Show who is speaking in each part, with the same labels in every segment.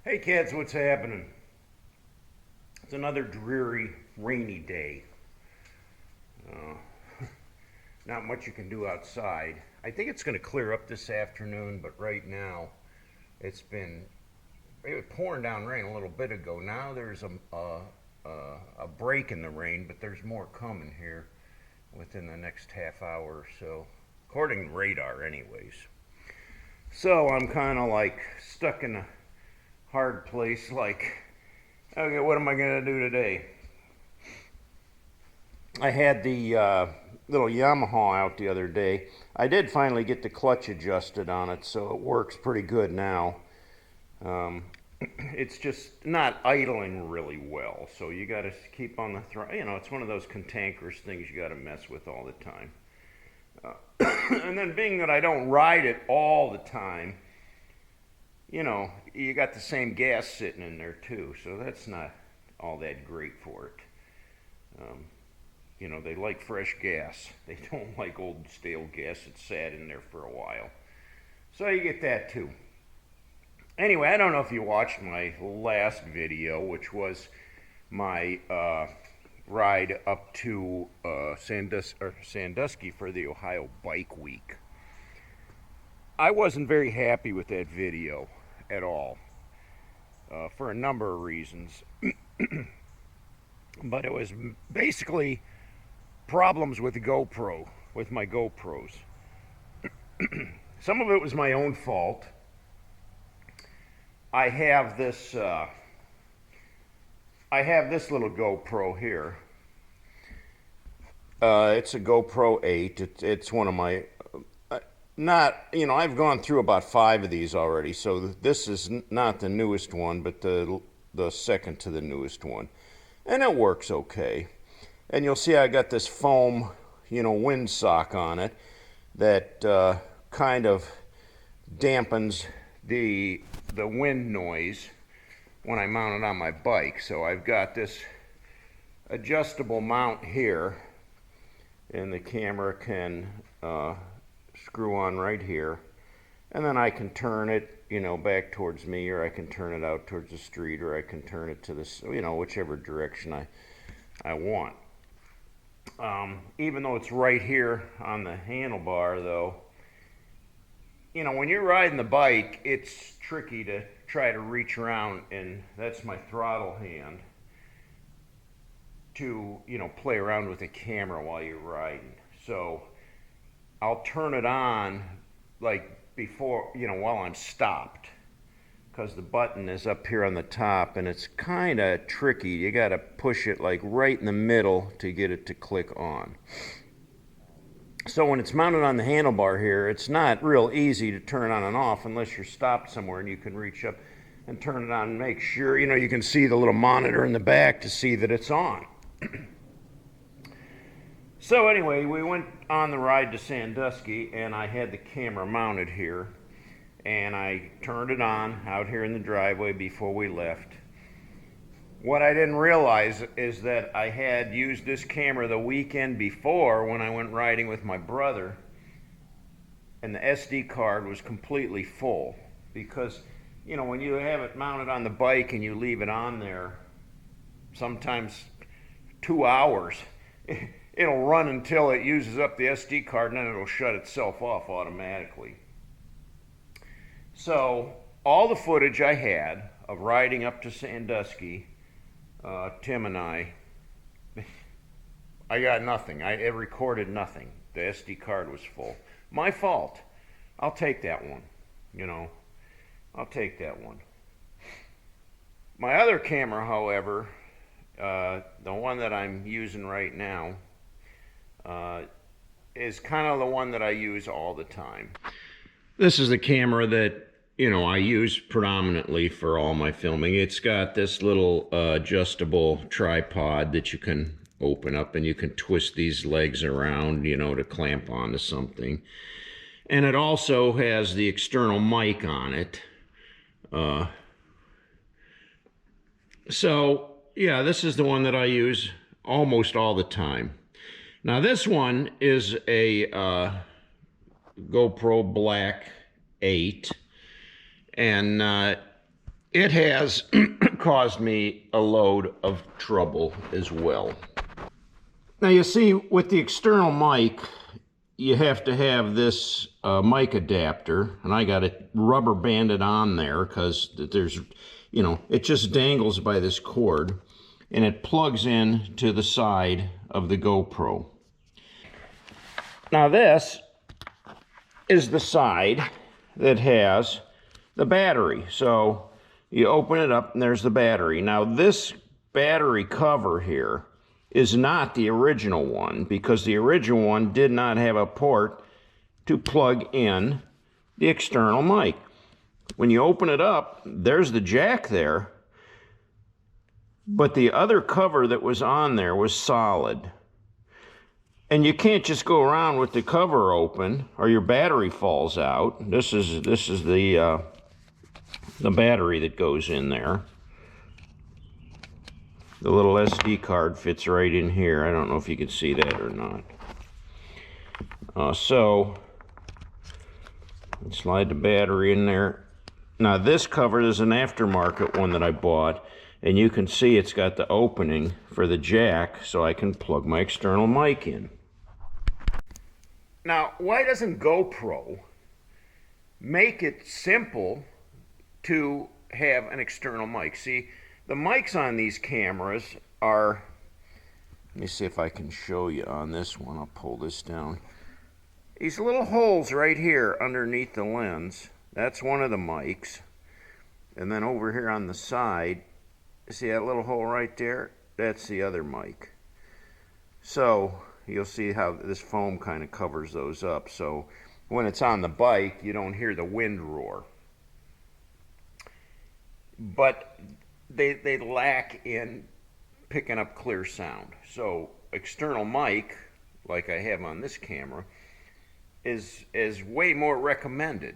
Speaker 1: Hey kids, what's happening? It's another dreary, rainy day. Uh, Not much you can do outside. I think it's going to clear up this afternoon, but right now it was pouring down rain a little bit ago. Now there's a break in the rain, but there's more coming here within the next half hour or so, according to radar, anyways. So I'm kind of like stuck in a hard place, like, okay, what am I going to do today? I had the little Yamaha out the other day. I did finally get the clutch adjusted on it, so it works pretty good now. It's just not idling really well, so you got to keep on the throttle. You know, it's one of those cantankerous things you got to mess with all the time. And then being that I don't ride it all the time, you know, you got the same gas sitting in there too, so that's not all that great for it. You know, they like fresh gas. They don't like old stale gas that sat in there for a while. So you get that too. Anyway, I don't know if you watched my last video, which was my ride up to Sandusky for the Ohio Bike Week. I wasn't very happy with that video at all, for a number of reasons. But it was basically problems with the GoPro, with my GoPros. Some of it was my own fault. I have this little GoPro here. It's a GoPro 8. It's one of my not, you know, I've gone through about 5 of these already, so this is not the newest one, but the second to the newest one, and it works okay. And you'll see I got this foam, you know, windsock on it that kind of dampens the wind noise when I mount it on my bike. So I've got this adjustable mount here, and the camera can screw on right here, and then I can turn it, you know, back towards me, or I can turn it out towards the street, or I can turn it to this, you know, whichever direction I want. Even though it's right here on the handlebar, though, you know, when you're riding the bike, it's tricky to try to reach around, and that's my throttle hand, to, you know, play around with the camera while you're riding. So I'll turn it on like before, you know, while I'm stopped, because the button is up here on the top, and it's kind of tricky. You got to push it like right in the middle to get it to click on. So when it's mounted on the handlebar here, it's not real easy to turn on and off unless you're stopped somewhere and you can reach up and turn it on and make sure, you know, you can see the little monitor in the back to see that it's on. So anyway, we went on the ride to Sandusky, and I had the camera mounted here, and I turned it on out here in the driveway before we left. What I didn't realize is that I had used this camera the weekend before when I went riding with my brother, and the SD card was completely full, because, you know, when you have it mounted on the bike and you leave it on there, sometimes 2 hours, it'll run until it uses up the SD card, and then it'll shut itself off automatically. So all the footage I had of riding up to Sandusky, Tim and I got nothing. It recorded nothing. The SD card was full. My fault. I'll take that one. You know, I'll take that one. My other camera, however, the one that I'm using right now, is kind of the one that I use all the time. This is the camera that, you know, I use predominantly for all my filming. It's got this little adjustable tripod that you can open up, and you can twist these legs around, you know, to clamp onto something. And it also has the external mic on it. So, yeah, this is the one that I use almost all the time. Now, this one is a GoPro Black 8, and it has caused me a load of trouble as well. Now you see, with the external mic, you have to have this mic adapter, and I got it rubber banded on there because there's, you know, it just dangles by this cord, and it plugs in to the side of the GoPro. Now this is the side that has the battery. So you open it up and there's the battery. Now this battery cover here is not the original one, because the original one did not have a port to plug in the external mic. When you open it up, there's the jack there, but the other cover that was on there was solid. And you can't just go around with the cover open or your battery falls out. This is the battery that goes in there. The little SD card fits right in here. I don't know if you can see that or not. So slide the battery in there. Now this cover is an aftermarket one that I bought, and you can see it's got the opening for the jack so I can plug my external mic in. Now, why doesn't GoPro make it simple to have an external mic? See, the mics on these cameras are, let me see if I can show you on this one. I'll pull this down. These little holes right here underneath the lens, that's one of the mics. And then over here on the side, see that little hole right there? That's the other mic. So you'll see how this foam kind of covers those up. So when it's on the bike, you don't hear the wind roar. But they lack in picking up clear sound. So external mic, like I have on this camera, is way more recommended.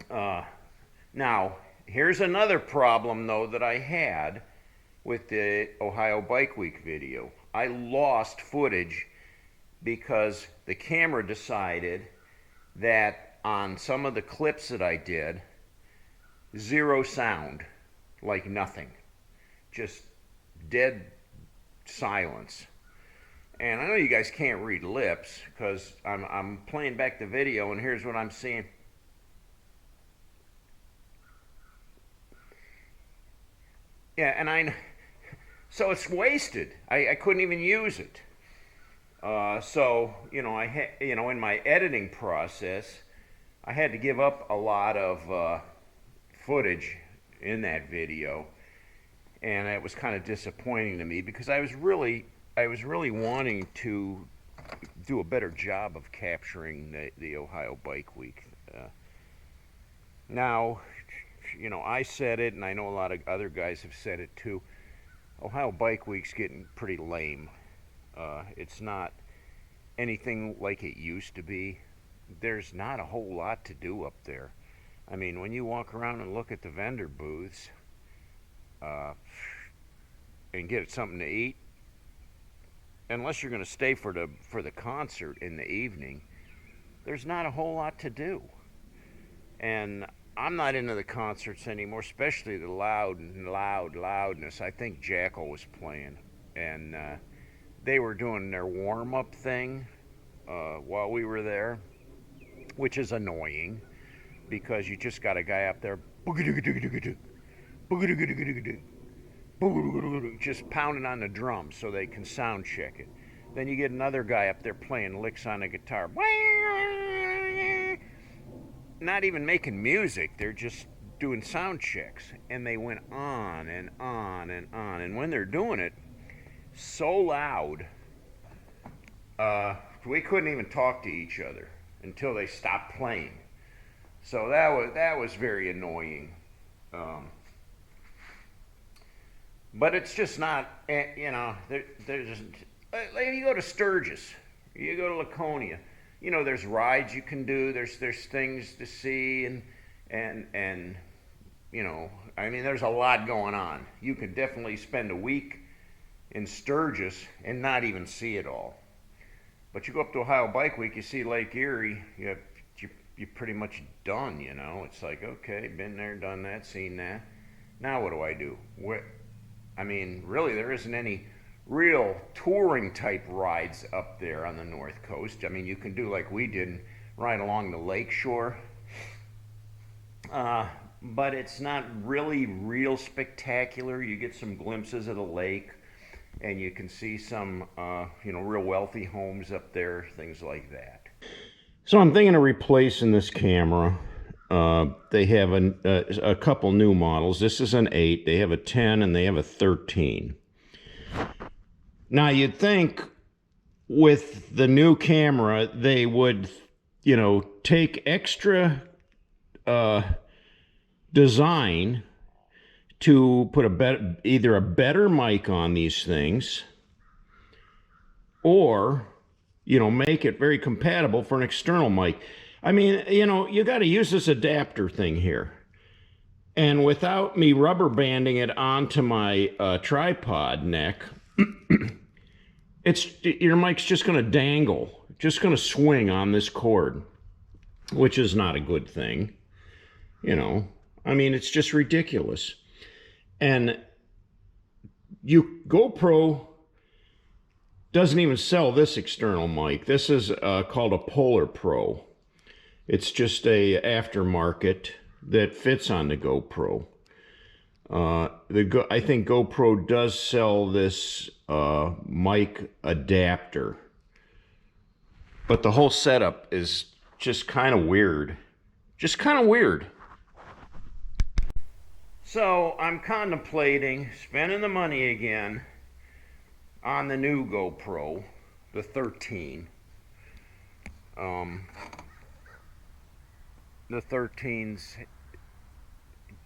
Speaker 1: Now, here's another problem though that I had with the Ohio Bike Week video. I lost footage because the camera decided that on some of the clips that I did, zero sound, like nothing, just dead silence. And I know you guys can't read lips because I'm playing back the video and here's what I'm seeing. Yeah, and so it's wasted. I couldn't even use it. So you know, in my editing process, I had to give up a lot of footage in that video, and it was kind of disappointing to me because I was really wanting to do a better job of capturing the Ohio Bike Week. Now, you know, I said it, and I know a lot of other guys have said it too. Ohio Bike Week's getting pretty lame. It's not anything like it used to be. There's not a whole lot to do up there. I mean, when you walk around and look at the vendor booths and get something to eat, unless you're going to stay for the concert in the evening, there's not a whole lot to do. And I'm not into the concerts anymore, especially the loudness. I think Jackal was playing, and they were doing their warm-up thing while we were there, which is annoying because you just got a guy up there just pounding on the drums so they can sound check it. Then you get another guy up there playing licks on a guitar. Not even making music, they're just doing sound checks. And they went on and on and on. And when they're doing it so loud, we couldn't even talk to each other until they stopped playing. So that was very annoying. But it's just not, you know, there's like you go to Sturgis, you go to Laconia, you know, there's rides you can do, there's things to see, and you know, I mean, there's a lot going on. You could definitely spend a week in Sturgis and not even see it all. But you go up to Ohio Bike Week, you see Lake Erie, you you're pretty much done, you know. It's like, okay, been there, done that, seen that. Now what do I do? I mean, really, there isn't any real touring type rides up there on the North Coast. I mean, you can do like we did and ride along the lake shore, but it's not really real spectacular. You get some glimpses of the lake, and you can see some, real wealthy homes up there, things like that. So I'm thinking of replacing this camera. They have a couple new models. This is an 8. They have a 10 and they have a 13. Now you'd think with the new camera they would, take extra design to put either a better mic on these things, or make it very compatible for an external mic. I mean, you got to use this adapter thing here. And without me rubber banding it onto my tripod neck, your mic's just going to dangle, just going to swing on this cord, which is not a good thing. I mean, it's just ridiculous. And GoPro doesn't even sell this external mic. This is called a Polar Pro. It's just a aftermarket that fits on the GoPro. I think GoPro does sell this mic adapter, but the whole setup is just kind of weird. Just kind of weird. So I'm contemplating spending the money again on the new GoPro, the 13. The 13s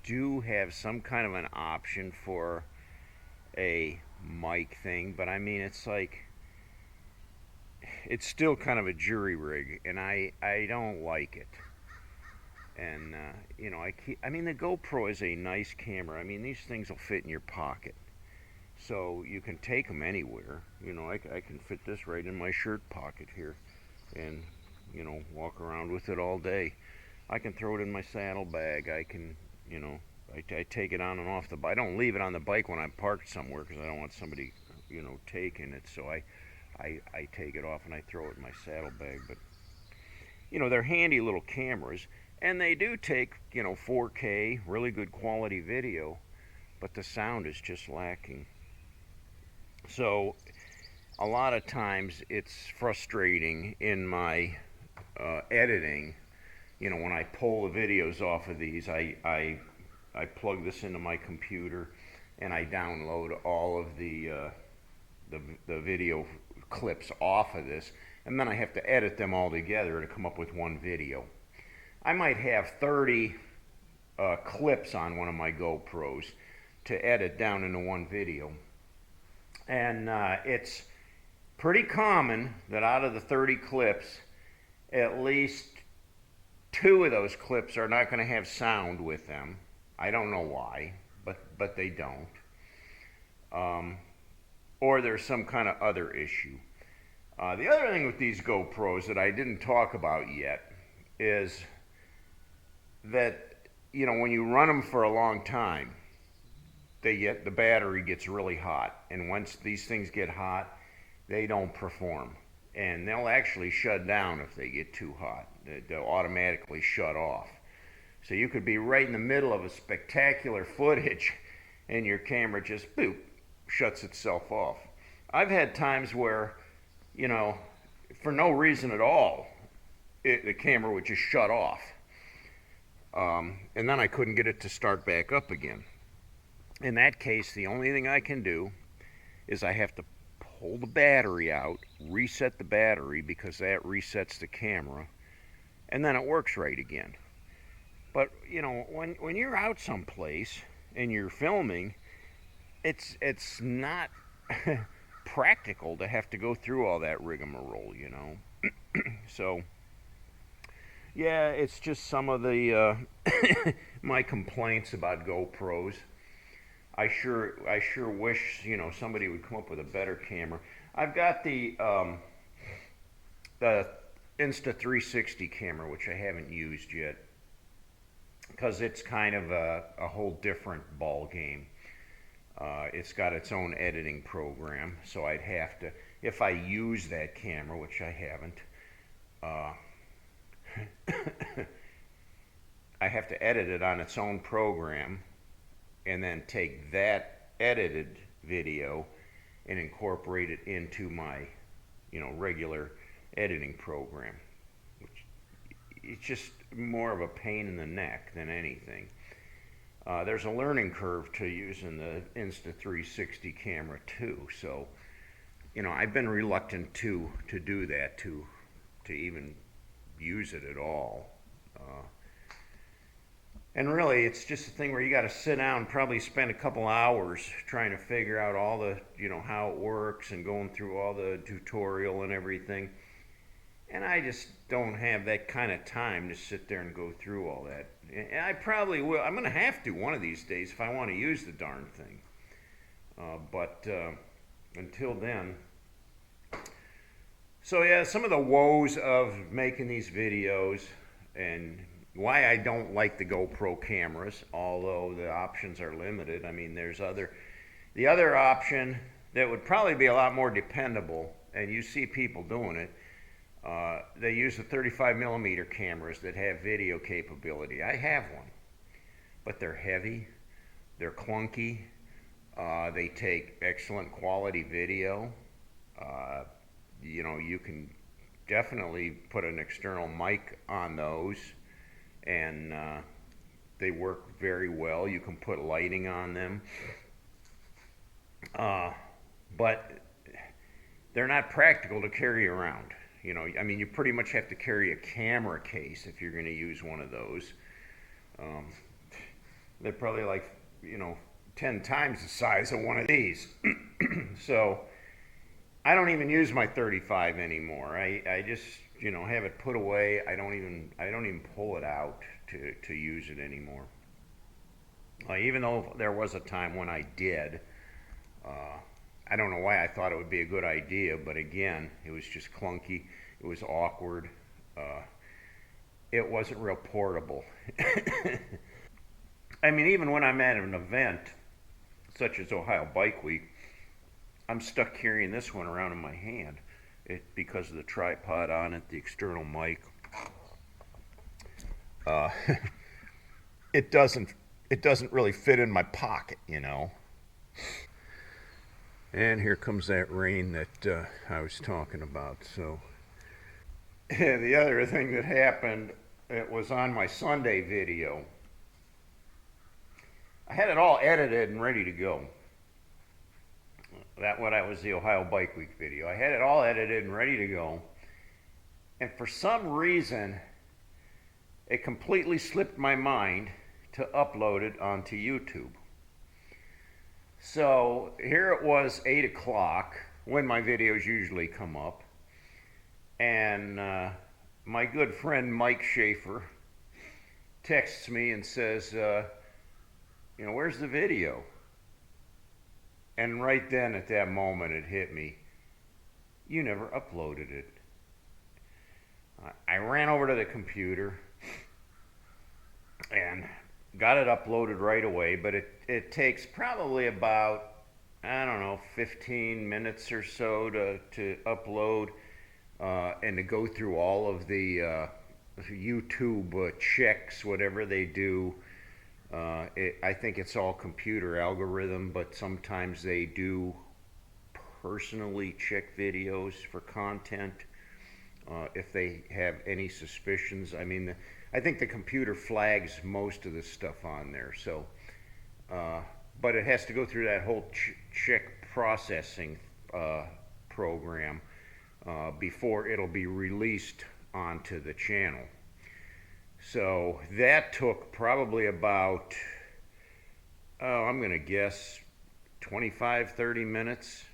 Speaker 1: do have some kind of an option for a mic thing, but I mean, it's like, it's still kind of a jury rig, and I don't like it. And I mean, the GoPro is a nice camera. I mean, these things will fit in your pocket, so you can take them anywhere. I can fit this right in my shirt pocket here, and walk around with it all day. I can throw it in my saddlebag. I can, I take it on and off the bike. I don't leave it on the bike when I'm parked somewhere because I don't want somebody, taking it. So I take it off and I throw it in my saddlebag. But, they're handy little cameras, and they do take, 4K, really good quality video, but the sound is just lacking. So a lot of times it's frustrating in my editing. When I pull the videos off of these, I plug this into my computer and I download all of the video clips off of this, and then I have to edit them all together to come up with one video. I might have 30 clips on one of my GoPros to edit down into one video, and it's pretty common that out of the 30 clips, at least 2 of those clips are not going to have sound with them. I don't know why, but they don't. Or there's some kind of other issue. The other thing with these GoPros that I didn't talk about yet is that, when you run them for a long time, the battery gets really hot. And once these things get hot, they don't perform. And they'll actually shut down if they get too hot. They'll automatically shut off. So you could be right in the middle of a spectacular footage and your camera just, boop, shuts itself off. I've had times where, for no reason at all, the camera would just shut off. And then I couldn't get it to start back up again. In that case, the only thing I can do is I have to pull the battery out, reset the battery, because that resets the camera, and then it works right again. But when you're out someplace and you're filming, it's not practical to have to go through all that rigmarole, So yeah, it's just some of the my complaints about GoPros. I sure wish somebody would come up with a better camera. I've got the Insta360 camera, which I haven't used yet, because it's kind of a whole different ball game. It's got its own editing program, so I'd have to, if I use that camera, which I haven't, I have to edit it on its own program and then take that edited video and incorporate it into my, regular editing program, which it's just more of a pain in the neck than anything. There's a learning curve to using the Insta360 camera too, so I've been reluctant to do that, to even use it at all. And really, it's just a thing where you got to sit down and probably spend a couple hours trying to figure out all the, how it works and going through all the tutorial and everything. And I just don't have that kind of time to sit there and go through all that. And I probably will. I'm going to have to one of these days if I want to use the darn thing. But until then. So yeah, some of the woes of making these videos and why I don't like the GoPro cameras, although the options are limited. I mean, the other option that would probably be a lot more dependable, and you see people doing it, they use the 35mm cameras that have video capability. I have one, but they're heavy, they're clunky, they take excellent quality video. You can definitely put an external mic on those, and they work very well. You can put lighting on them, but they're not practical to carry around. I mean, you pretty much have to carry a camera case if you're going to use one of those. They're probably like 10 times the size of one of these. So I don't even use my 35 anymore. I just have it put away. I don't even pull it out to use it anymore. Even though there was a time when I did. I don't know why I thought it would be a good idea, but again, it was just clunky. It was awkward. It wasn't real portable. I mean, even when I'm at an event, such as Ohio Bike Week, I'm stuck carrying this one around in my hand because of the tripod on it, the external mic. It doesn't really fit in my pocket, And here comes that rain that I was talking about. So the other thing that happened, it was on my Sunday video. I had it all edited and ready to go. That was the Ohio Bike Week video. I had it all edited and ready to go. And for some reason, it completely slipped my mind to upload it onto YouTube. So here it was 8 o'clock when my videos usually come up. And my good friend Mike Schaefer texts me and says, where's the video? And right then at that moment it hit me, you never uploaded it. I ran over to the computer and got it uploaded right away, but it takes probably about, 15 minutes or so to upload and to go through all of the YouTube checks, whatever they do. I think it's all computer algorithm, but sometimes they do personally check videos for content if they have any suspicions. I mean, I think the computer flags most of the stuff on there. So, but it has to go through that whole check processing program before it'll be released onto the channel. So that took probably about, I'm going to guess 25, 30 minutes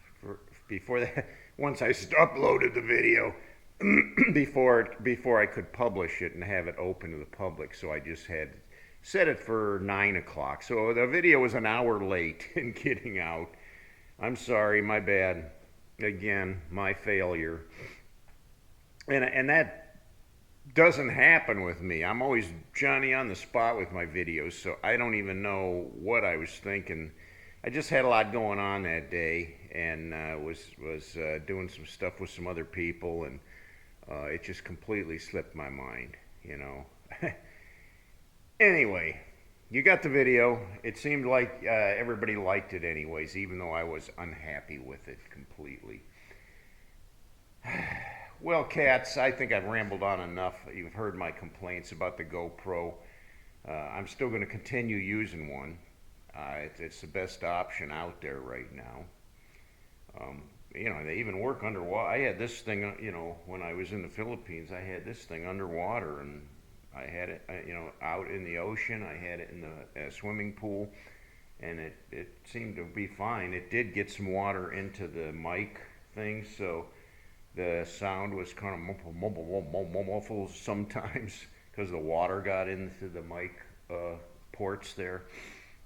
Speaker 1: before that. Once I uploaded the video, before I could publish it and have it open to the public. So I just had set it for 9 o'clock. So the video was an hour late in getting out. I'm sorry, my bad. Again, my failure. And that doesn't happen with me. I'm always Johnny on the spot with my videos, so I don't even know what I was thinking. I just had a lot going on that day, and was doing some stuff with some other people, and it just completely slipped my mind, you know. Anyway, you got the video. It seemed like everybody liked it anyways, even though I was unhappy with it completely. Well, cats, I think I've rambled on enough. You've heard my complaints about the GoPro. I'm still going to continue using one. It's the best option out there right now. You know, they even work underwater. I had this thing, you know, when I was in the Philippines, I had this thing underwater, and I had it, you know, out in the ocean. I had it in the swimming pool, and it seemed to be fine. It did get some water into the mic thing, so the sound was kind of muffled sometimes because the water got into the mic ports there.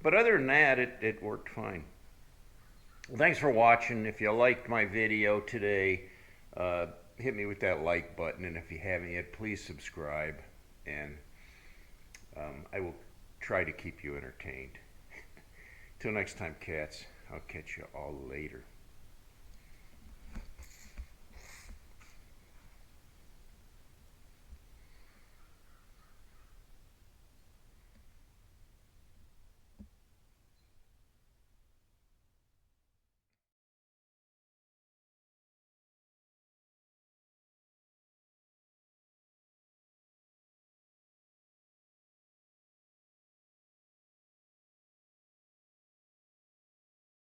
Speaker 1: But other than that, it worked fine. Well, thanks for watching. If you liked my video today, hit me with that like button. And if you haven't yet, please subscribe. And I will try to keep you entertained. Till next time, cats, I'll catch you all later.